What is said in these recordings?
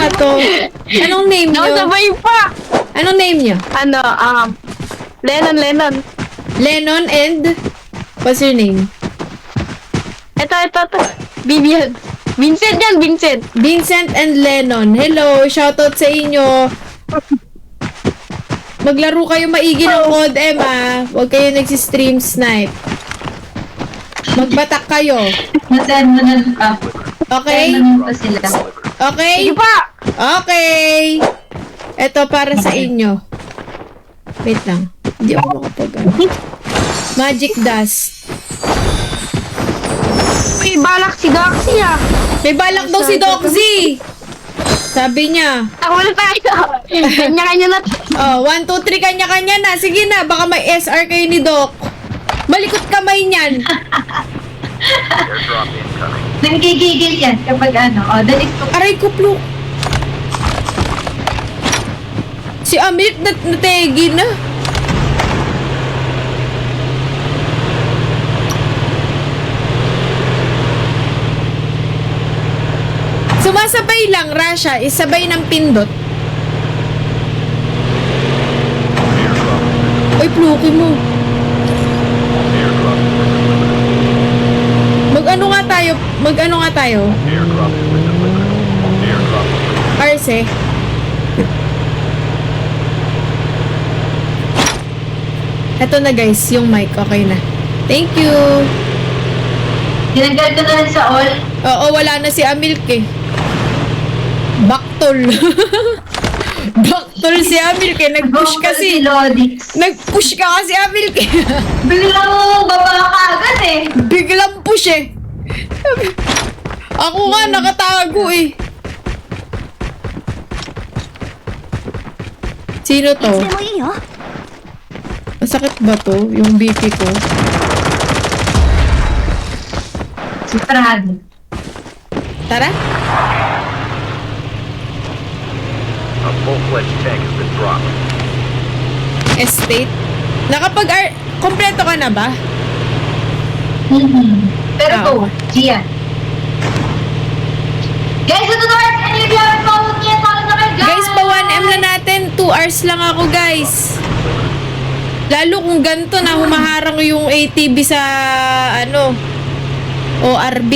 mga to? Anong name nyo? Nakasabay pa! Anong name nyo? Lennon. Lennon and... What's your name? Ito. Vivian. Vincent yan, Vincent. Vincent and Lennon. Hello, shoutout sa inyo. Maglaro kayo maigi ng Code M Huwag kayo nagsistream snipe. Magbatak kayo. Masend mo na pa. Okay? Send mo pa sila. Okay? Sige pa! Okay! Ito para sa inyo. Wait lang. Hindi ako makapag Magic dust. May balak si Doxy ah. May balak daw si Doxy! Sabi niya. Ako na tayo. Kanya-kanya na. Oh, 1, 2, 3, kanya-kanya na. Sige na, baka may SR kayo ni Doc. Malikot kamay niyan. Nanggigigil yan kapag ano. O, dali ko. Aray ko, Pluk. Si Amit nategi na. Sumasabay lang, Rasha. Isabay ng pindot. Oy, Pluki mo. Mag-ano nga tayo? Arce. Eto na guys, yung mic. Okay na. Thank you. Tinanggal ko na lang sa all. Oo, wala na si Amilk eh. Baktol. Baktol si Amilk eh. Nag-push kasi. Si Lodix. Nag-push ka kasi Amilk eh. Biglang baba ka agad eh. Biglang push eh. Ako nga nakatago eh. Sino to? Masakit ba to? Yung BP ko? Si Prado. Tara. A full-fledged tank has been dropped. Estate. Kompleto ka na ba? Pero Ah, to, Gian. Guys, ito na guys! Ano yung biyahe pa? Huwag niya sa na kayo, Guys, pa 1M na natin. 2 hours lang ako, guys. Lalo kung ganito na humaharang yung ATV sa, ORB.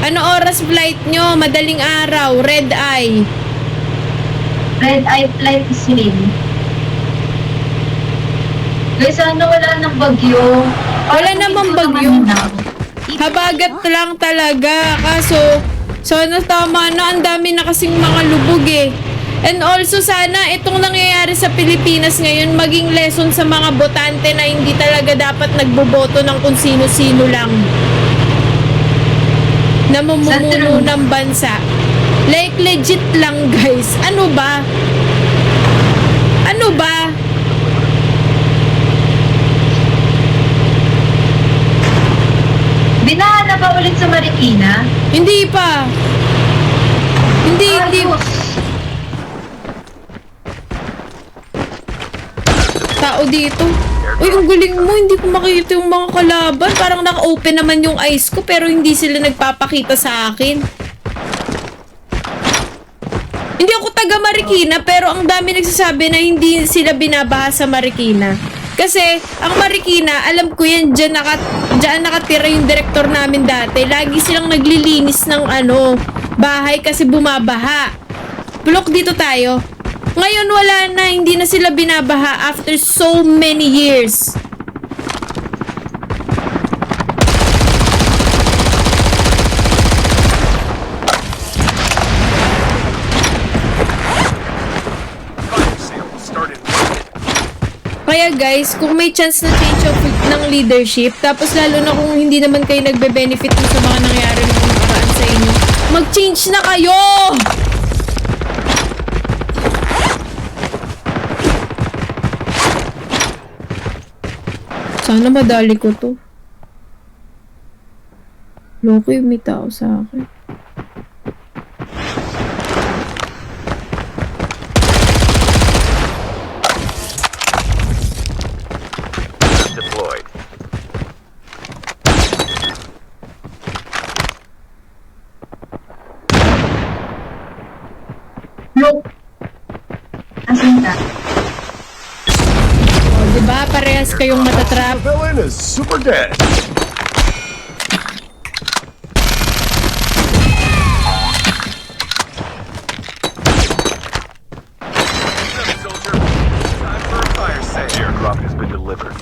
Ano oras flight nyo? Madaling araw. Red eye. Red Eye Flight Slim. Guys, ano wala nang bagyo? Wala namang bagyo. Naman Habagat lang talaga. Kaso, sana tama na. Ang dami na kasing mga lubog eh. And also, sana itong nangyayari sa Pilipinas ngayon maging lesson sa mga botante na hindi talaga dapat nagboboto ng kung sino-sino lang na mamumuno ng bansa. Like, legit lang, guys. Ano ba? Ano ba? Binahan na ba ulit sa Marikina? Hindi pa. Hindi. Tao dito. Uy, ang galing mo. Hindi ko makita yung mga kalaban. Parang naka-open naman yung eyes ko pero hindi sila nagpapakita sa akin. Hindi ako taga Marikina pero ang dami nagsasabi na hindi sila binabaha sa Marikina. Kasi ang Marikina, alam ko yan, dyan nakatira yung direktor namin dati. Lagi silang naglilinis ng bahay kasi bumabaha. Bulok dito tayo. Ngayon wala na, hindi na sila binabaha after so many years. Kaya guys, kung may chance na change of ng leadership, tapos lalo na kung hindi naman kayo nagbe-benefit sa mga nangyari ng nakaraan sa inyo, mag-change na kayo! Sana madali ko to. Loko yung may tao sa akin. Deployed. Look. Asan ka? O, diba? Parehas kayong matatrap. The villain is super dead. Soldier, time for a fire sale. Airdrop has been delivered.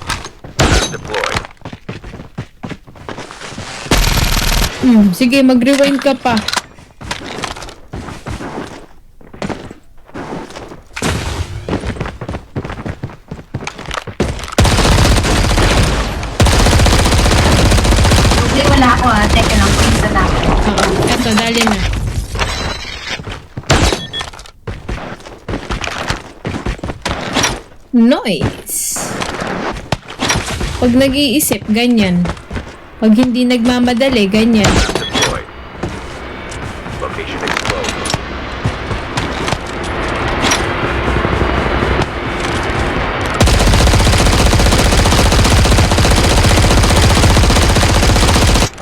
Deployed. Sige, mag-rewind ka pa. Hindi, wala ako ah. Teka lang, punta na ako. Oo, eto, dali na. Noise. Pag nag-iisip, ganyan. Pag hindi nagmamadali, ganyan. Deployed. Location exposed.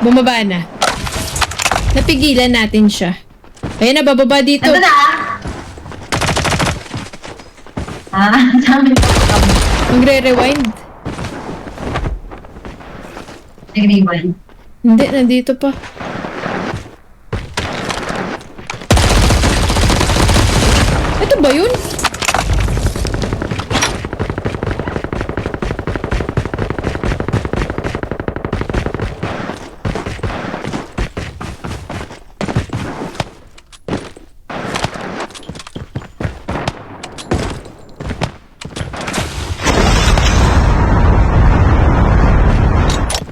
Bumaba na. Napigilan natin siya. Ayan na, bababa dito. Ito na ah. Dami ko pa. Magre-rewind. Nag-rewind. Hindi, nandito pa. Ito ba yun?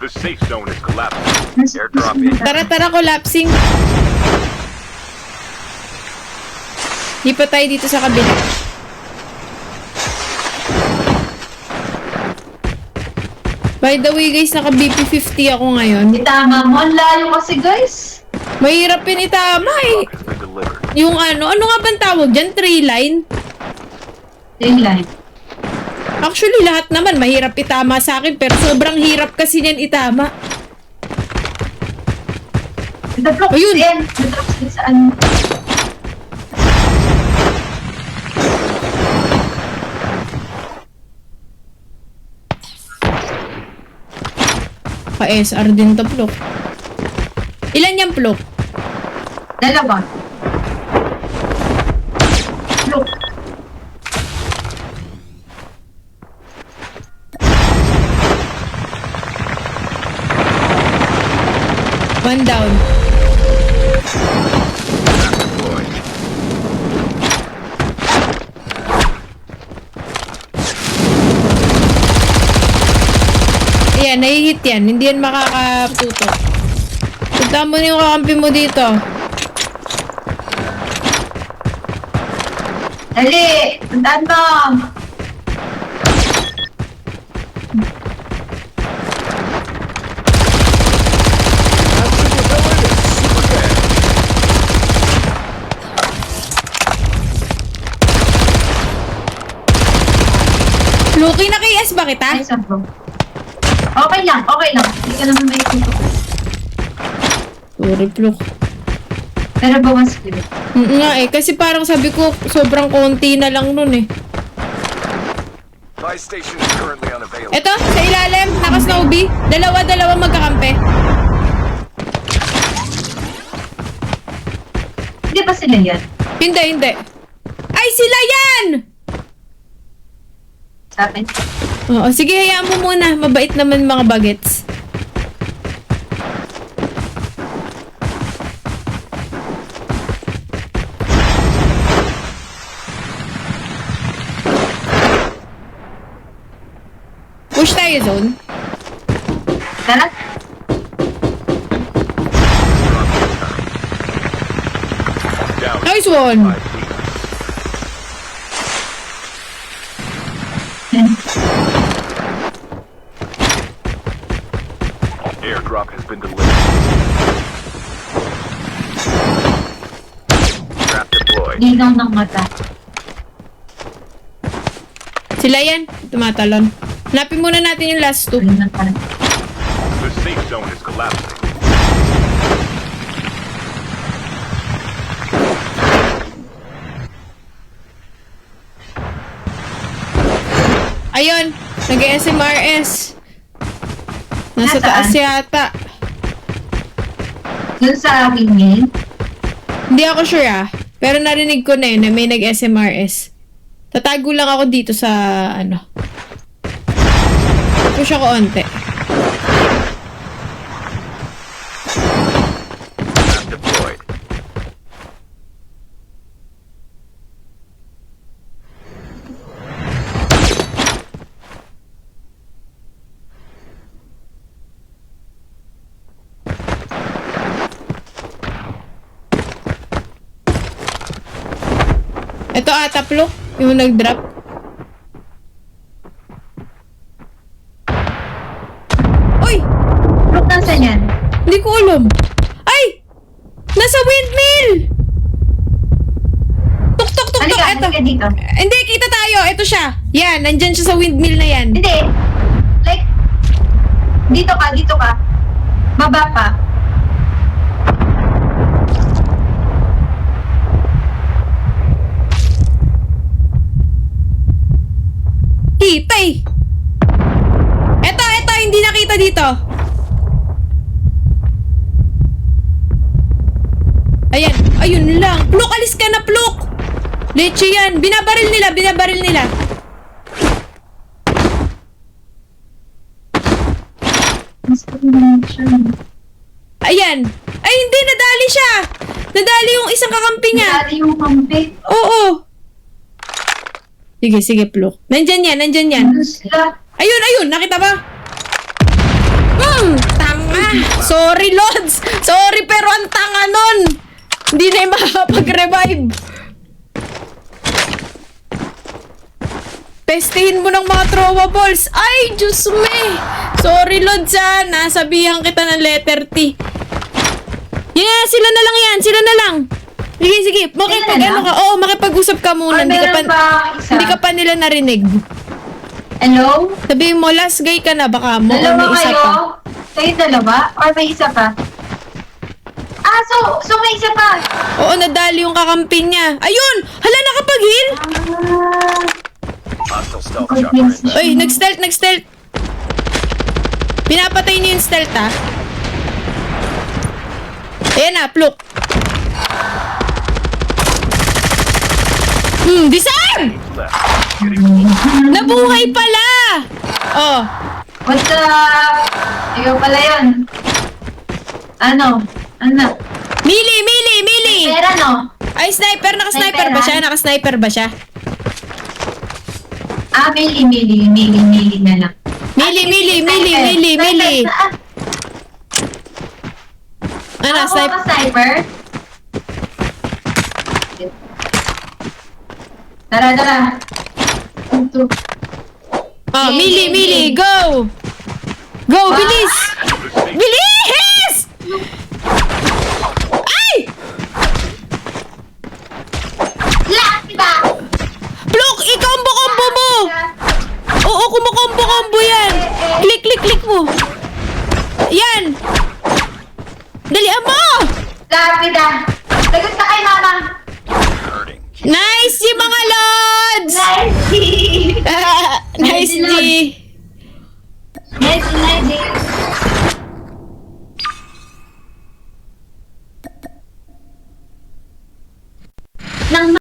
The safe zone is collapsing. Airdrop in. Tara, collapsing. Di pa tayo dito sa kabila. By the way guys, naka BP50 ako ngayon. Itama mo. Ang layo kasi guys. Mahirap yun itama eh. Has been delivered. Yung ano nga bang tawag dyan? 3 line? Same line. Actually, lahat naman mahirap itama sa akin, pero sobrang hirap kasi niyan itama. Nag-drop Ayun. din. Nag-drop din sa ano. Pa-SR din to, Plok. Ilan yung Plok? Dalawa. Look. One down. Deployed. Ayan, nahihit yan. Hindi yan makakatutok. Punta mo na yung kakampi mo dito. Dali. Puntaan mo. Luki na kay S ba kita? Ay, bro. Okay lang. Okay lang. Hindi ka naman may tutok. Sorry, Plok. Pero bawas ko. Nga eh, kasi parang sabi ko, sobrang konti na lang nun eh. Buy station is currently unavailable. Eto, sa ilalim, naka-snowbie. Dalawa magkakampi. Hindi ba sila yan? Hindi. Ay, sila yan! Sa akin? Oo, sige, hayaan mo muna. Mabait naman mga bagets. Push tayo, zone. Tara. Down. Nice one! 5 meters. Airdrop has been delivered. Trap deployed. Linaw ng mata. Sila yan. Tumatalon. Hanapin muna natin yung last two. Ayun lang pala. The safe zone is collapsing. Ayun, nag-SMRS. Nasa Nasaan? taas yata. Dun sa wingman. Hindi ako sure pero narinig ko na yun na may nag-SMRS. Tatago lang ako dito sa ano. Push ako onte. Map deployed. Ito Plok, yung nag-drop. Uy! Look, nasan yan? Hindi ko alam. Ay! Nasa windmill! Tuk, tuk, tuk, tuk. Halika, Ito. halika dito. Hindi, kita tayo. Ito siya. Yan, nandyan siya sa windmill na yan. Hindi. Like, dito ka. Baba pa. Kita eh. Ito, hindi nakita dito. Ayan, ayun lang. Pluk, alis ka na, Pluk. Leche yan. Binabaril nila. Ayan. Ay, hindi, nadali siya. Nadali yung isang kakampi niya. Dali yung kampi. Oo. Sige, Pluk. Nandyan yan. Ano sila? Ayun, nakita ba? Tanga. Sorry, Lods. Sorry, pero ang tanga nun. Hindi na yung makakapag-revive. Pestehin mo ng mga throwables. Ay, Diyos me. Sorry, Lods, nasabihan kita ng letter T. Yeah, sila na lang. Sige. Makipag Sila na ano ka? Oo, makipag-usap ka muna. Or meron pa isa? Hindi ka pa nila narinig. Hello? Sabihin mo, last guy ka na, baka mo Dalawa may isa kayo? pa. Kayo dalawa? Or may isa pa? Ah, so may isa pa. Oo, nadali yung kakampi niya. Ayun! Hala, nakapag-heal! Hostile stealth chopper in. Uy, nag-stealth. Pinapatay niya yung stealth, Ayan na, Pluk. Disarm! Left. Getting Nabuhay pala! Oh, What's up? Ikaw pala yun. Ano? Mili! Pera, no? Ay, sniper! Naka-sniper ba siya? Naka-sniper ba siya? Ah, mili na lang. Mili! Ano, Ako sniper? ka sniper? Tara. Oh, Mili! Go! Go, bilis! Bilis! Ay! Diba? Pluk, i-combo mo! Oo, kumukombo yan! Click mo! Yan! Dalian mo! Lapida. Lagot ka kay mama. hurting. Nice, yung mga lods! Nice. Nice, G! Nice. Nang